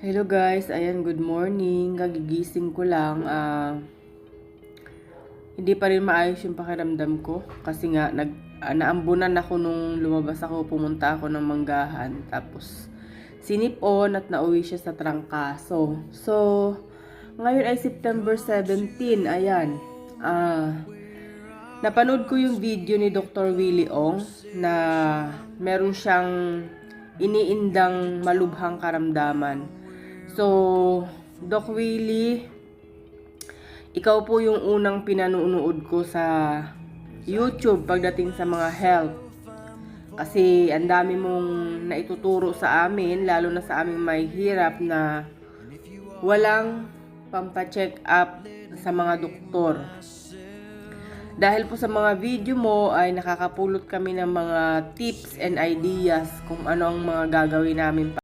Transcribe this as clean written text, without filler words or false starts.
Hello guys, ayan, good morning. Kagigising ko lang. Hindi pa rin maayos yung pakiramdam ko kasi nga naambunan ako nung lumabas ako, pumunta ako ng manggahan. Tapos sinipon at nauwi siya sa trangkaso. So, ngayon ay September 17. Ayan. Napanood ko yung video ni Dr. Willie Ong na meron siyang iniindang malubhang karamdaman. So, Doc Willie, ikaw po yung unang pinanonood ko sa YouTube pagdating sa mga health. Kasi ang dami mong naituturo sa amin, lalo na sa aming may hirap na walang pampacheck up sa mga doktor. Dahil po sa mga video mo ay nakakapulot kami ng mga tips and ideas kung ano ang mga gagawin namin